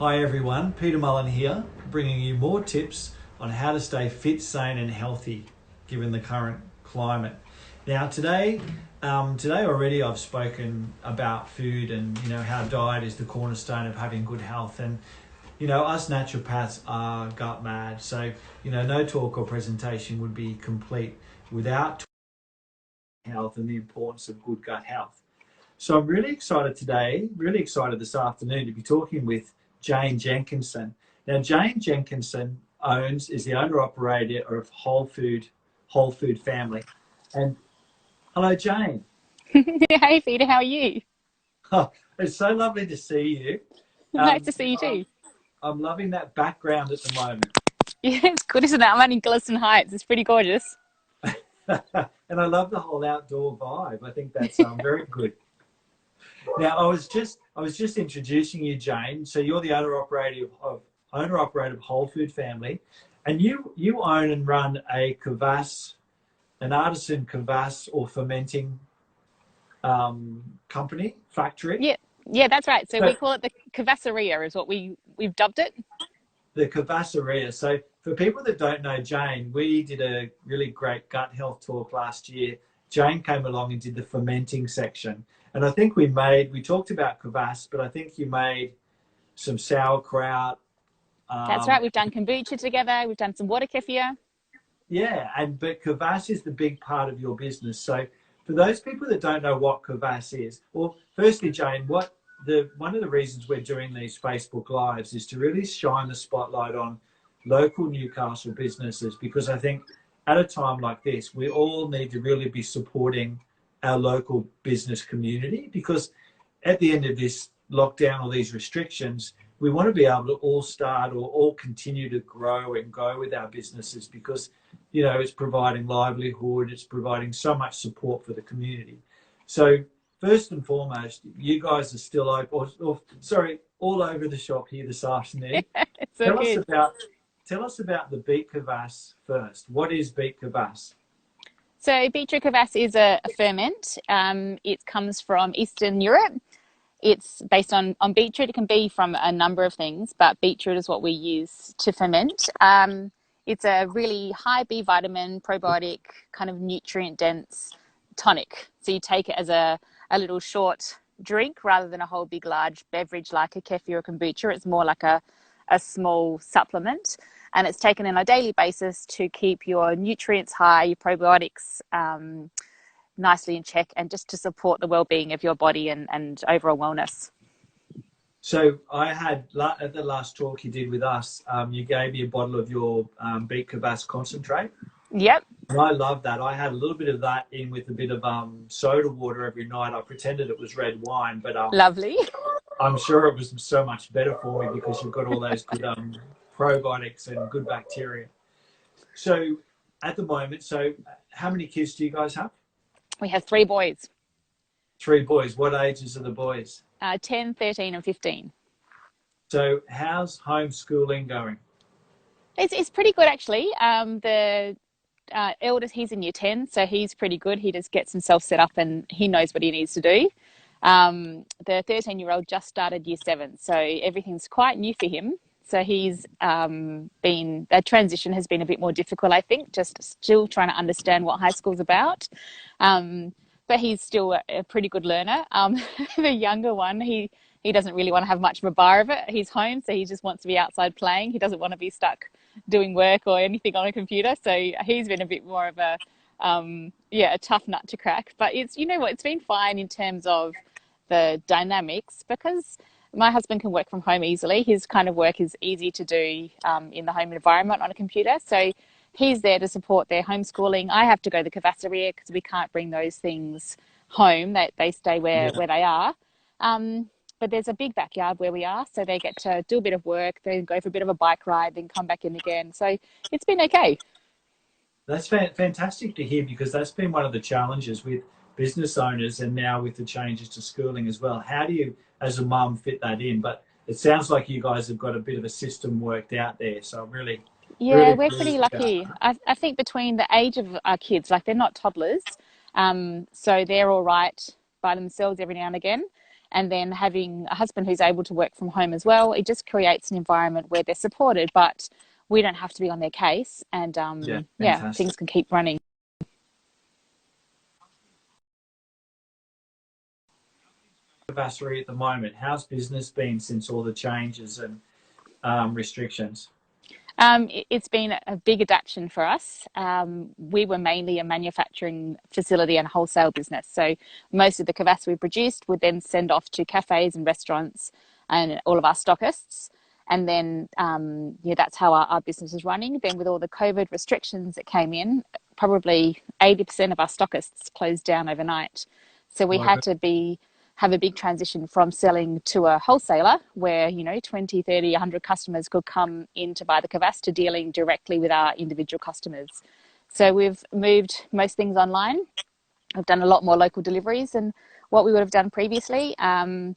Hi everyone, Peter Mullen here, bringing you more tips on how to stay fit, sane and healthy given the current climate. Now today already I've spoken about food and how diet is the cornerstone of having good health, and us naturopaths are gut mad, so no talk or presentation would be complete without health and the importance of good gut health. So I'm really excited today, really excited this afternoon to be talking with Jane Jenkinson. Now, Jane Jenkinson is the owner-operator of Wholefood family. And hello, Jane. Hey Peter, how are you? Oh, it's so lovely to see you. Nice to see you too. I'm loving that background at the moment. Yeah, it's good, isn't it? I'm in Gliston Heights. It's pretty gorgeous. And I love the whole outdoor vibe. I think that's very good. Now, I was just introducing you, Jane. So you're the owner-operator of Wholefood family, and you own and run a kvass, an artisan kvass or fermenting company, factory. Yeah, that's right. So So we call it the Cavasseria, is what we've dubbed it. the Kvasseria. So for people that don't know Jane, we did a really great gut health talk last year. Jane came along and did the fermenting section. And I think we talked about kvass, but I think you made some sauerkraut. That's right. We've done kombucha together. We've done some water kefir. Yeah, but kvass is the big part of your business. So for those people that don't know what kvass is, well, firstly, Jane, one of the reasons we're doing these Facebook Lives is to really shine the spotlight on local Newcastle businesses, because I think at a time like this, we all need to really be supporting our local business community, because at the end of this lockdown or these restrictions, we want to be able to all start or all continue to grow and go with our businesses, because it's providing livelihood, it's providing so much support for the community. So first and foremost, you guys are still open, all over the shop here this afternoon. It's so Tell us good. about the beet kvass first. What is beet kvass? So beetroot kvass is a ferment. It comes from Eastern Europe. It's based on beetroot. It can be from a number of things, but beetroot is what we use to ferment. It's a really high B vitamin, probiotic, kind of nutrient dense tonic. So you take it as a little short drink rather than a whole big large beverage like a kefir or kombucha. It's more like a small supplement, and it's taken on a daily basis to keep your nutrients high, your probiotics nicely in check, and just to support the well-being of your body and overall wellness. So I had, at the last talk you did with us, you gave me a bottle of your beet kvass concentrate. Yep. And I love that. I had a little bit of that in with a bit of soda water every night. I pretended it was red wine, but Lovely. I'm sure it was so much better for me because you've got all those good probiotics and good bacteria. So at the moment, how many kids do you guys have? We have 3 boys. 3 boys. What ages are the boys? 10, 13 and 15. So how's homeschooling going? It's pretty good, actually. The eldest, he's in year 10, so he's pretty good. He just gets himself set up and he knows what he needs to do. The 13-year-old just started year 7, so everything's quite new for him. So he's that transition has been a bit more difficult, I think, just still trying to understand what high school's about. But he's still a pretty good learner. The younger one, he doesn't really want to have much of a bar of it. He's home, so he just wants to be outside playing. He doesn't want to be stuck doing work or anything on a computer. So he's been a bit more of a tough nut to crack. But it's been fine in terms of the dynamics, because my husband can work from home easily. His kind of work is easy to do in the home environment on a computer. So he's there to support their homeschooling. I have to go to the Cavasseria because we can't bring those things home. They stay where they are. But there's a big backyard where we are, so they get to do a bit of work, then go for a bit of a bike ride, then come back in again. So it's been okay. That's fantastic to hear, because that's been one of the challenges with business owners, and now with the changes to schooling as well. How do you, as a mum, fit that in? But it sounds like you guys have got a bit of a system worked out there. So really, Yeah, we're pretty lucky. I think between the age of our kids, like they're not toddlers, so they're all right by themselves every now and again. and then having a husband who's able to work from home as well, it just creates an environment where they're supported, but we don't have to be on their case, and Yeah, yeah, fantastic. things can keep running. Vassery at the moment. How's business been since all the changes and restrictions? It's been a big adaptation for us. We were mainly a manufacturing facility and wholesale business. So most of the kvass we produced would then send off to cafes and restaurants and all of our stockists. And then, yeah, that's how our business is running. Then with all the COVID restrictions that came in, probably 80% of our stockists closed down overnight. So we had to have a big transition from selling to a wholesaler where, 20, 30, 100 customers could come in to buy the kvass, to dealing directly with our individual customers. So we've moved most things online. We've done a lot more local deliveries than what we would have done previously, and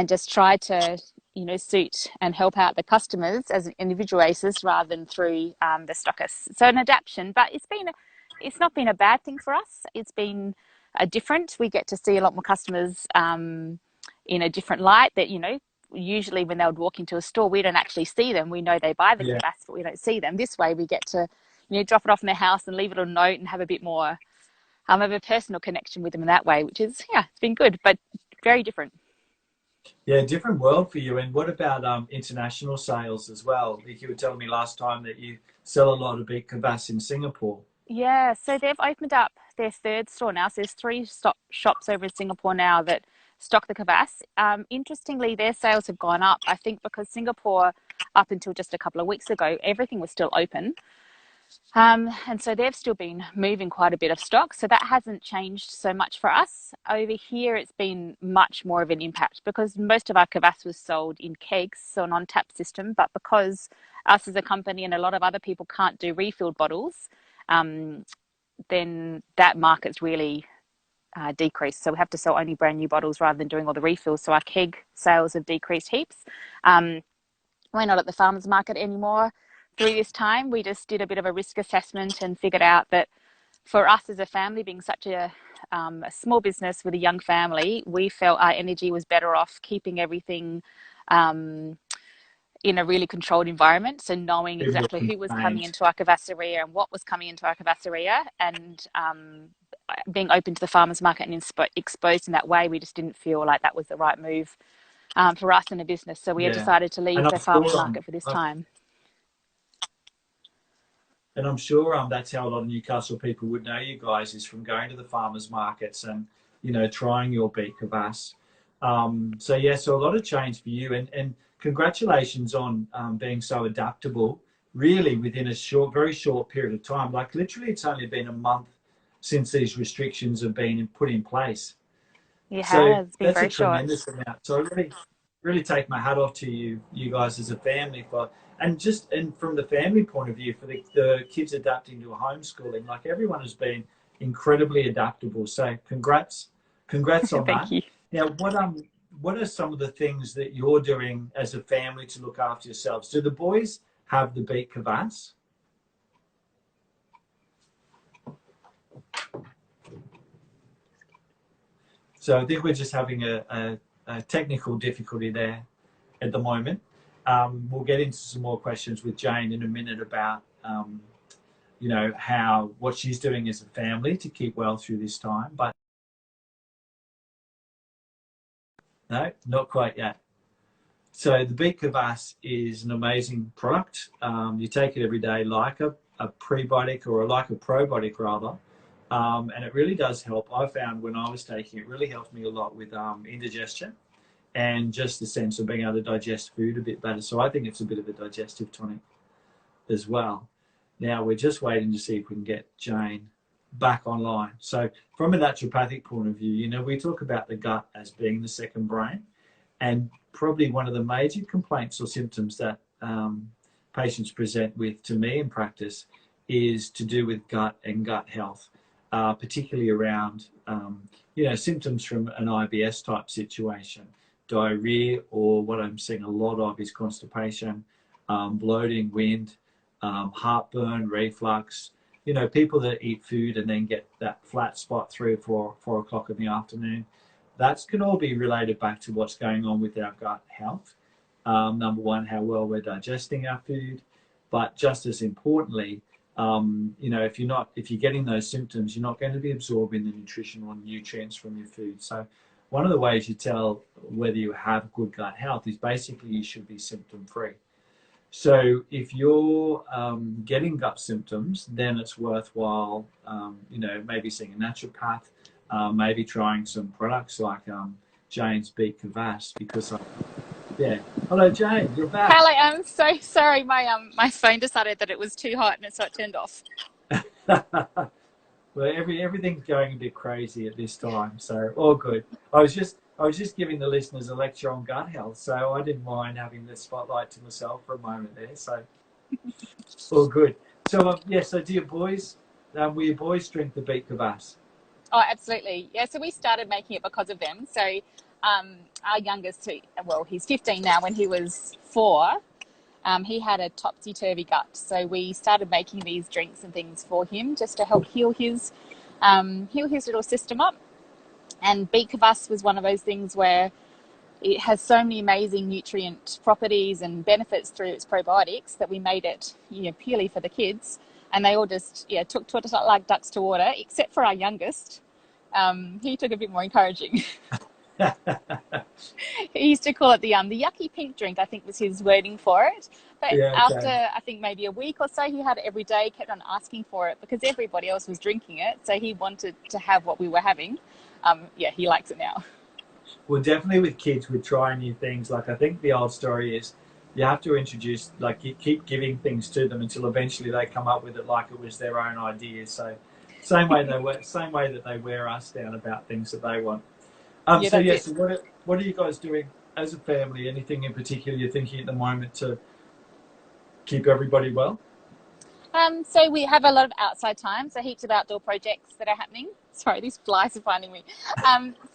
just tried to, suit and help out the customers as an individual basis rather than through the stockists. So an adaptation, but it's not been a bad thing for us. It's been a different. We get to see a lot more customers in a different light that, usually when they would walk into a store, we don't actually see them. We know they buy the Yeah. kvass, but we don't see them. This way we get to, drop it off in their house and leave it on a note and have a bit more of a personal connection with them in that way, which is, yeah, it's been good, but very different. Yeah, different world for you. And what about international sales as well? Like you were telling me last time that you sell a lot of big kvass in Singapore. Yeah, so they've opened up their third store now. So there's three shops over in Singapore now that stock the kvass. Interestingly, their sales have gone up, I think, because Singapore, up until just a couple of weeks ago, everything was still open. And so they've still been moving quite a bit of stock. So that hasn't changed so much for us. Over here, it's been much more of an impact because most of our kvass was sold in kegs, so an on-tap system. But because us as a company and a lot of other people can't do refilled bottles, then that market's really decreased. So we have to sell only brand new bottles rather than doing all the refills. So our keg sales have decreased heaps. We're not at the farmers market anymore. Through this time, we just did a bit of a risk assessment and figured out that for us as a family, being such a small business with a young family, we felt our energy was better off keeping everything in a really controlled environment. So knowing exactly who was coming into our kavasseria and what was coming into our kavasseria, and being open to the farmers market and exposed in that way, we just didn't feel like that was the right move for us in a business. So we have decided to leave And the farmers market for this time. And I'm sure that's how a lot of Newcastle people would know you guys, is from going to the farmers markets and, trying your beet kvass. So a lot of change for you, and congratulations on being so adaptable, really within a very short period of time. Like literally it's only been a month since these restrictions have been put in place. It So has been that's a very short. tremendous amount. So I really take my hat off to you guys as a family and from the family point of view, for the kids adapting to homeschooling. Like everyone has been incredibly adaptable. So congrats on Thank that. you. Now, what are some of the things that you're doing as a family to look after yourselves? Do the boys have the beet kvass? So I think we're just having a technical difficulty there at the moment. We'll get into some more questions with Jane in a minute about, what she's doing as a family to keep well through this time. But no, not quite yet. So the beet kvass is an amazing product. You take it every day like a prebiotic, or like a probiotic rather. And it really does help. I found when I was taking it, really helped me a lot with indigestion and just the sense of being able to digest food a bit better. So I think it's a bit of a digestive tonic as well. Now we're just waiting to see if we can get Jane back online. So from a naturopathic point of view, we talk about the gut as being the second brain, and probably one of the major complaints or symptoms that patients present with to me in practice is to do with gut and gut health, particularly around symptoms from an IBS type situation, diarrhea, or what I'm seeing a lot of is constipation, bloating, wind, heartburn, reflux. People that eat food and then get that flat spot 3 or 4 o'clock in the afternoon. that can all be related back to what's going on with our gut health. Number one, how well we're digesting our food, but just as importantly, you know, if you're getting those symptoms, you're not going to be absorbing the nutritional nutrients from your food. So one of the ways you tell whether you have good gut health is basically you should be symptom free. So if you're getting gut symptoms, then it's worthwhile, you know, maybe seeing a naturopath, maybe trying some products like Jane's Beet Kvass, because yeah. Hello, Jane. You're back. Hello, I'm so sorry. My phone decided that it was too hot, and so it turned off. Well, everything's going a bit crazy at this time, so all good. I was just giving the listeners a lecture on gut health, so I didn't mind having the spotlight to myself for a moment there. So all good. So yeah. So do your boys? Will your boys drink the Beet Kvass? Oh, absolutely. Yeah. So we started making it because of them. So our youngest, well, he's 15 now. When he was 4, he had a topsy-turvy gut. So we started making these drinks and things for him just to help heal his little system up. And Beet Kvass was one of those things where it has so many amazing nutrient properties and benefits through its probiotics that we made it, you know, purely for the kids. And they all just, yeah, took to it like ducks to water, except for our youngest. He took a bit more encouraging. He used to call it the yucky pink drink, I think was his wording for it. But Yeah, okay. after, I think, maybe a week or so, he had it every day, kept on asking for it because everybody else was drinking it. So he wanted to have what we were having. Yeah, he likes it now. Well, definitely with kids, we try new things. Like I think the old story is you have to introduce, like you keep giving things to them until eventually they come up with it like it was their own idea. So same way that they wear us down about things that they want. Yeah, So that's yes, it. what are you guys doing as a family? Anything in particular you're thinking at the moment to keep everybody well? So we have a lot of outside time, so heaps of outdoor projects that are happening. Sorry, these flies are finding me.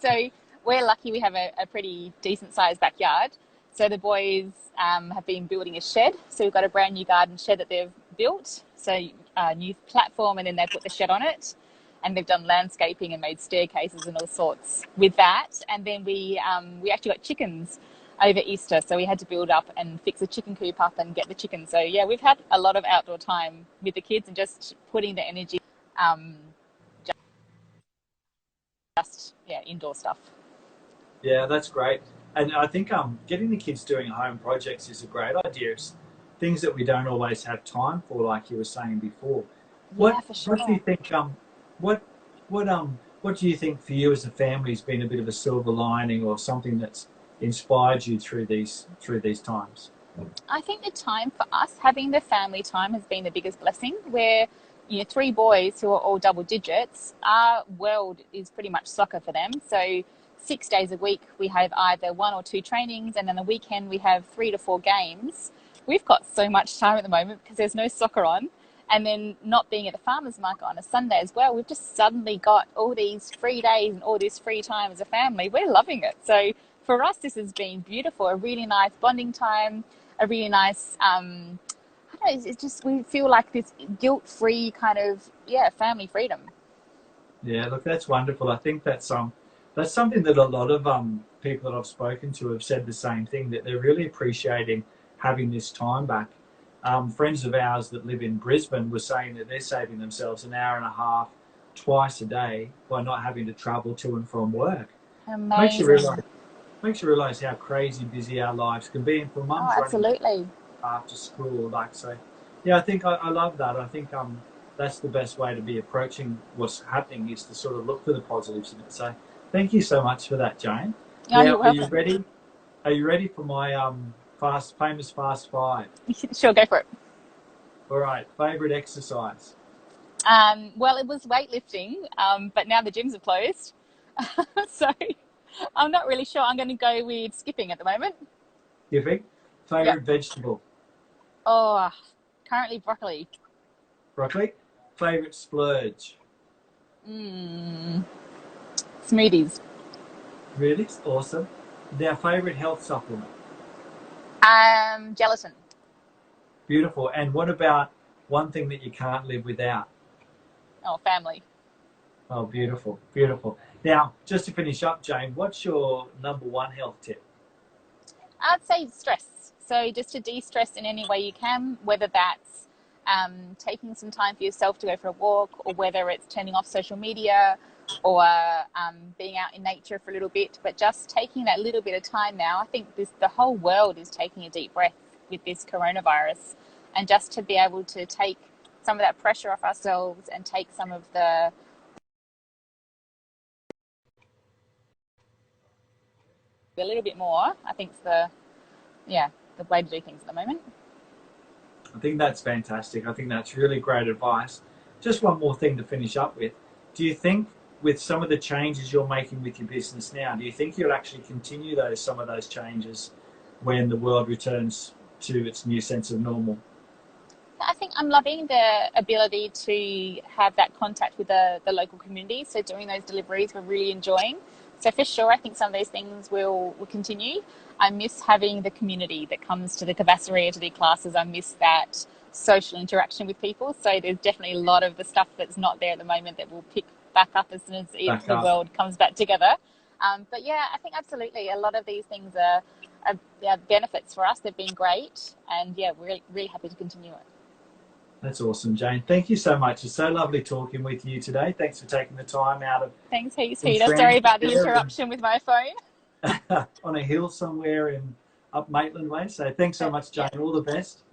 So we're lucky we have a pretty decent sized backyard. So the boys have been building a shed. So we've got a brand new garden shed that they've built. So a new platform, and then they put the shed on it. And they've done landscaping and made staircases and all sorts with that. And then we actually got chickens over Easter, so we had to build up and fix a chicken coop up and get the chickens. So yeah, we've had a lot of outdoor time with the kids and just putting the energy, um, just yeah, indoor stuff. Yeah, that's great. And I think getting the kids doing home projects is a great idea. It's things that we don't always have time for, like you were saying before. Yeah, What for what do you sure. think what what do you think for you as a family has been a bit of a silver lining or something that's inspired you through these times? I think the time for us having the family time has been the biggest blessing. Where, you know, 3 boys who are all double digits, our world is pretty much soccer for them. So 6 days a week we have either 1 or 2 trainings, and then the weekend we have 3 to 4 games. We've got so much time at the moment because there's no soccer on. And then not being at the farmer's market on a Sunday as well, we've just suddenly got all these free days and all this free time as a family. We're loving it. So for us, this has been beautiful, a really nice bonding time, a really nice, I don't know, it's just, we feel like this guilt-free kind of, yeah, family freedom. Yeah, look, that's wonderful. I think that's something that a lot of people that I've spoken to have said the same thing, that they're really appreciating having this time back. Friends of ours that live in Brisbane were saying that they're saving themselves an hour and a half twice a day by not having to travel to and from work. Makes you Amazing. realise makes you realise how crazy busy our lives can be, and for Oh, mums running absolutely. after school, like so. Yeah, I think I love that. I think that's the best way to be approaching what's happening, is to sort of look for the positives in it. So thank you so much for that, Jane. Oh, Now, you're are you welcome. ready? Are you ready for my famous fast five? Sure, go for it. All right, favorite exercise. Well, it was weightlifting, but now the gyms are closed. So I'm not really sure. I'm going to go with skipping at the moment. You think? Yep. Favorite vegetable. Oh, currently broccoli. Broccoli. Favorite splurge. Mm, smoothies. Really awesome. Now, favorite health supplement. Gelatin. Beautiful. And what about one thing that you can't live without? Oh, family. Oh, beautiful, beautiful. Now, just to finish up, Jane, what's your number one health tip? I'd say stress. So just to de-stress in any way you can, whether that's taking some time for yourself to go for a walk, or whether it's turning off social media, or being out in nature for a little bit, but just taking that little bit of time now. I think the whole world is taking a deep breath with this coronavirus, and just to be able to take some of that pressure off ourselves and take some of the a little bit more, I think it's the way to do things at the moment. I think that's fantastic. I think that's really great advice. Just one more thing to finish up with. Do you think with some of the changes you're making with your business now, do you think you'll actually continue some of those changes when the world returns to its new sense of normal? I think I'm loving the ability to have that contact with the local community. So doing those deliveries, we're really enjoying. So for sure, I think some of those things will continue. I miss having the community that comes to the Cavasseria to do classes. I miss that social interaction with people. So there's definitely a lot of the stuff that's not there at the moment that we'll pick back up as soon as the world comes back together. But yeah, I think absolutely a lot of these things are benefits for us. They've been great, and yeah, we're really happy to continue it. That's awesome, Jane. Thank you so much. It's so lovely talking with you today. Thanks for taking the time out of... Thanks heaps, Peter. Sorry about the interruption with my phone. On a hill somewhere up Maitland Way. So thanks so much, Jane. All the best.